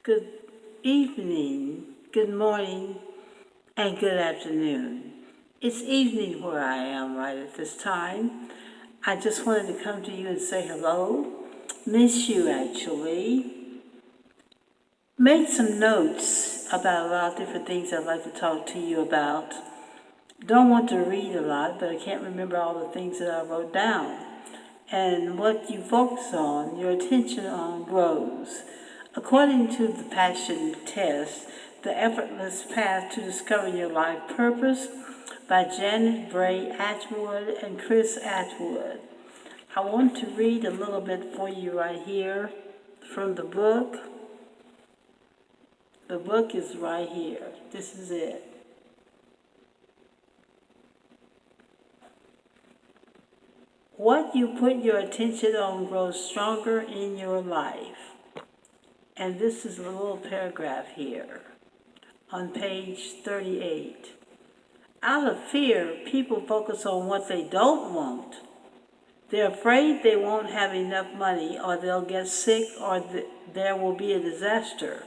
good evening, good morning, and good afternoon. It's evening where I am right at this time. I just wanted to come to you and say hello. Miss you, actually. Made some notes about a lot of different things I'd like to talk to you about. Don't want to read a lot, but I can't remember all the things that I wrote down. And what you focus on, your attention on grows. According to the Passion Test, The Effortless Path to Discovering Your Life Purpose by Janet Bray Atwood and Chris Atwood. I want to read a little bit for you right here from the book. The book is right here. This is it. What you put your attention on grows stronger in your life. And this is a little paragraph here on page 38. Out of fear, people focus on what they don't want. They're afraid they won't have enough money, or they'll get sick, or there will be a disaster.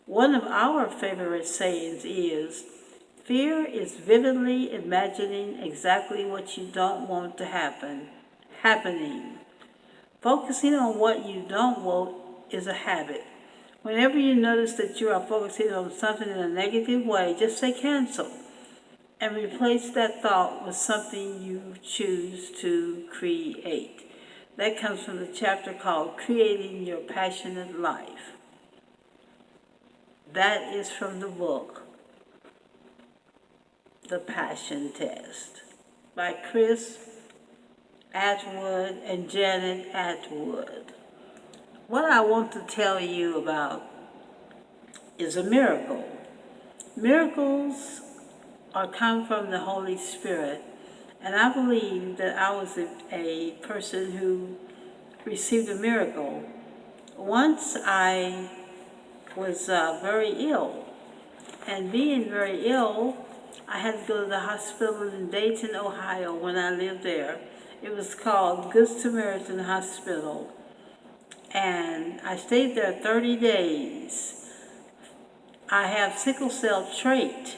One of our favorite sayings is, fear is vividly imagining exactly what you don't want to happening. Focusing on what you don't want is a habit. Whenever you notice that you are focusing on something in a negative way, just say cancel and replace that thought with something you choose to create. That comes from the chapter called Creating Your Passionate Life. That is from the book, The Passion Test, by Chris Atwood and Janet Atwood. What I want to tell you about is a miracle. Miracles come from the Holy Spirit, and I believe that I was a person who received a miracle. Once I was very ill, and being very ill, I had to go to the hospital in Dayton, Ohio when I lived there. It was called Good Samaritan Hospital. And I stayed there 30 days. I have sickle cell trait.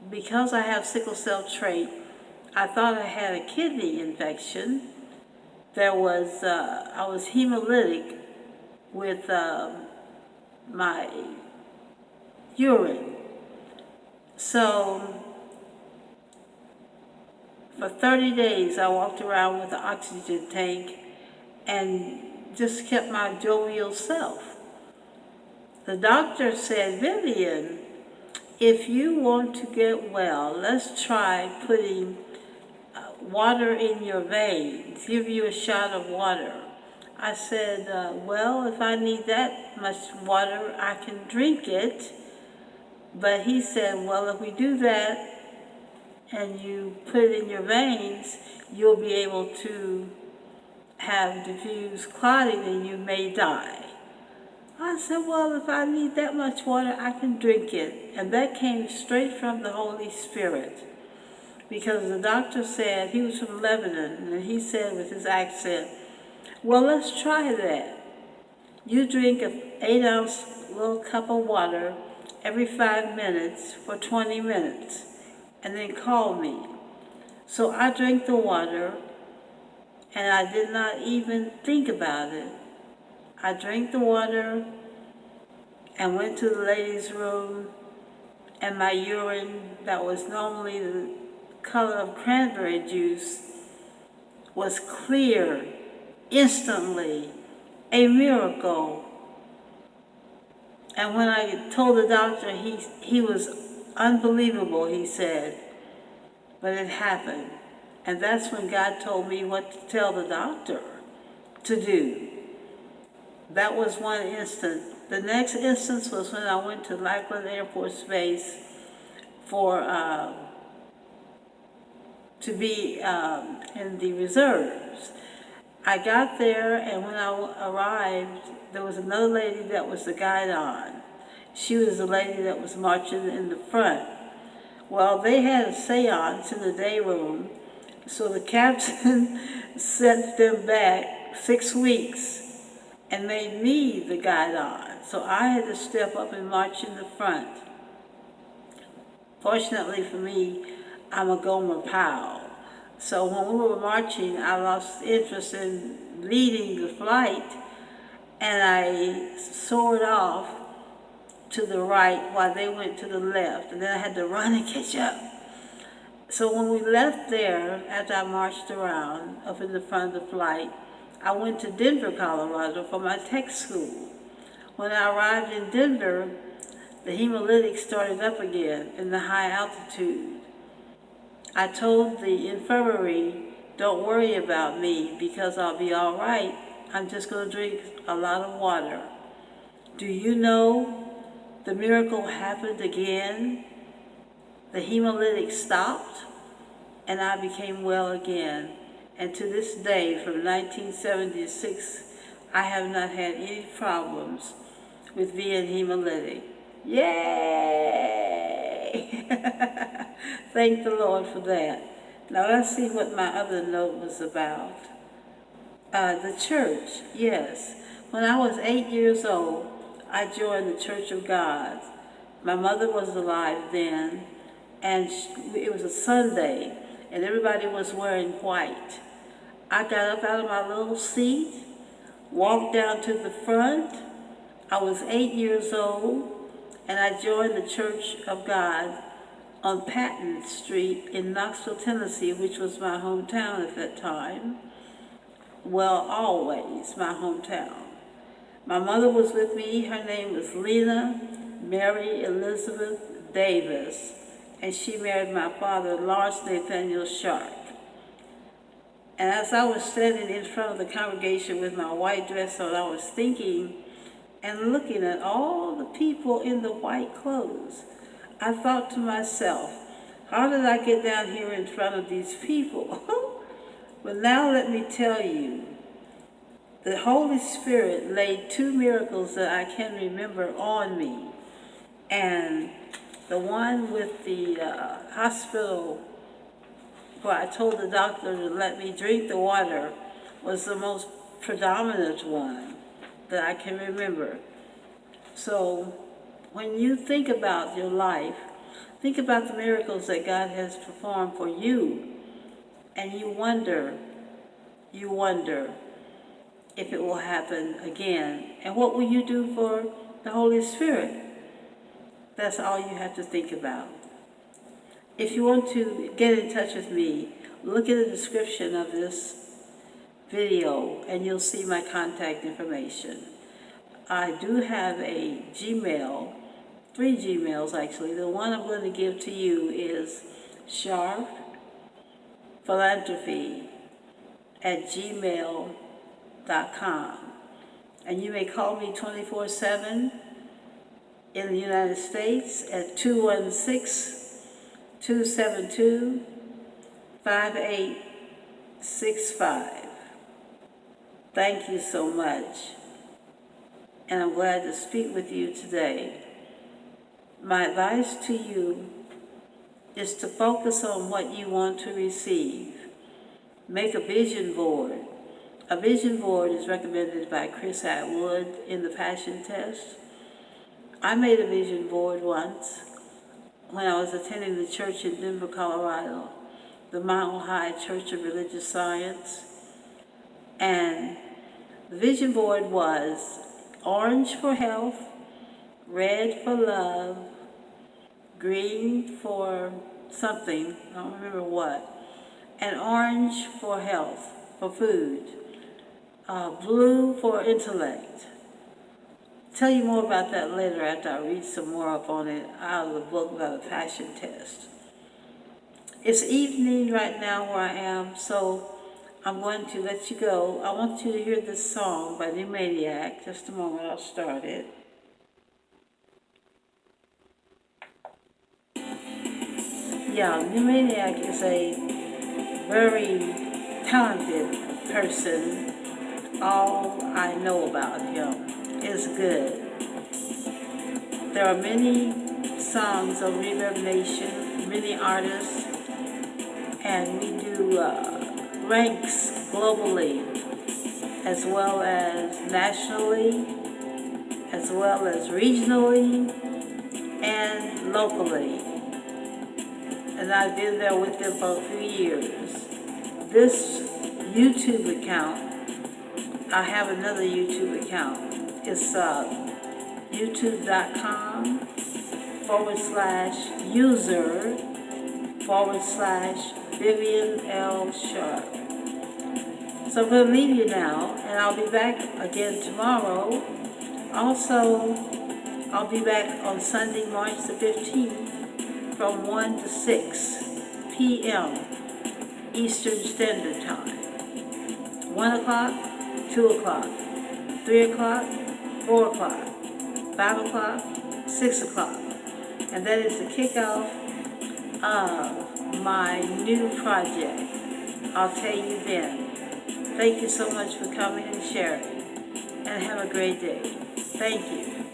Because I have sickle cell trait, I thought I had a kidney infection. I was hemolytic with my urine. So for 30 days I walked around with an oxygen tank and just kept my jovial self. The doctor said, Vivian, if you want to get well, let's try putting water in your veins, give you a shot of water. I said, well, if I need that much water, I can drink it. But he said, well, if we do that and you put it in your veins, you'll be able to have diffuse clotting and you may die. I said, well, if I need that much water, I can drink it. And that came straight from the Holy Spirit. Because the doctor said, he was from Lebanon, and he said with his accent, well, let's try that. You drink an 8-ounce little cup of water every 5 minutes for 20 minutes, and then call me. So I drank the water, and I did not even think about it. I drank the water and went to the ladies' room, and my urine, that was normally the color of cranberry juice, was clear instantly. A miracle. And when I told the doctor, he was unbelievable, he said, but it happened. And that's when God told me what to tell the doctor to do. That was one instance. The next instance was when I went to Lackland Air Force Base to be in the reserves. I got there, and when I arrived, there was another lady that was the guide-on. She was the lady that was marching in the front. Well, they had a seance in the day room, so the captain sent them back 6 weeks and made me the guidon. So I had to step up and march in the front. Fortunately for me, I'm a Gomer Powell. So when we were marching, I lost interest in leading the flight, and I soared off to the right while they went to the left, and then I had to run and catch up. So when we left there, after I marched around up in the front of the flight, I went to Denver, Colorado for my tech school. When I arrived in Denver, the hemolytics started up again in the high altitude. I told the infirmary, don't worry about me because I'll be all right. I'm just going to drink a lot of water. Do you know the miracle happened again? The hemolytics stopped and I became well again. And to this day, from 1976, I have not had any problems with being hemolytic. Yay! Thank the Lord for that. Now let's see what my other note was about. The church, yes. When I was 8 years old, I joined the Church of God. My mother was alive then, and it was a Sunday, and everybody was wearing white. I got up out of my little seat, walked down to the front. I was 8 years old, and I joined the Church of God on Patton Street in Knoxville, Tennessee, which was my hometown at that time. Well, always my hometown. My mother was with me. Her name was Lena Mary Elizabeth Davis, and she married my father, Lawrence Nathaniel Sharp. And as I was standing in front of the congregation with my white dress on, I was thinking and looking at all the people in the white clothes. I thought to myself, how did I get down here in front of these people? But now let me tell you, the Holy Spirit laid 2 miracles that I can remember on me. And the one with the hospital where I told the doctor to let me drink the water was the most predominant one that I can remember. So when you think about your life, think about the miracles that God has performed for you, and you wonder if it will happen again. And what will you do for the Holy Spirit? That's all you have to think about. If you want to get in touch with me, look at the description of this video and you'll see my contact information. I do have a Gmail, 3 Gmails actually. The one I'm going to give to you is Sharpphilanthropy@gmail.com. And you may call me 24/7 in the United States at 216-272-5865. Thank you so much, and I'm glad to speak with you today. My advice to you is to focus on what you want to receive. Make a vision board. A vision board is recommended by Chris Atwood in the Passion Test. I made a vision board once when I was attending the church in Denver, Colorado, the Mile High Church of Religious Science. And the vision board was orange for health, red for love, green for something, I don't remember what, and orange for health, for food, blue for intellect. Tell you more about that later after I read some more up on it out of the book about the Passion Test. It's evening right now where I am, so I'm going to let you go. I want you to hear this song by New Maniac. Just a moment, I'll start it. Yeah, New Maniac is a very talented person. All I know about him is good. There are many songs of Reverb Nation, many artists, and we do ranks globally as well as nationally, as well as regionally and locally. And I've been there with them for 3 years. This YouTube account, I have another YouTube account. It's youtube.com/user/Vivian-L-Sharp. So I'm going to leave you now, and I'll be back again tomorrow. Also, I'll be back on Sunday, March the 15th from 1 to 6 p.m. Eastern Standard Time. 1 o'clock, 2 o'clock, 3 o'clock, 4 o'clock, 5 o'clock, 6 o'clock. And that is the kickoff of my new project. I'll tell you then. Thank you so much for coming and sharing. And have a great day. Thank you.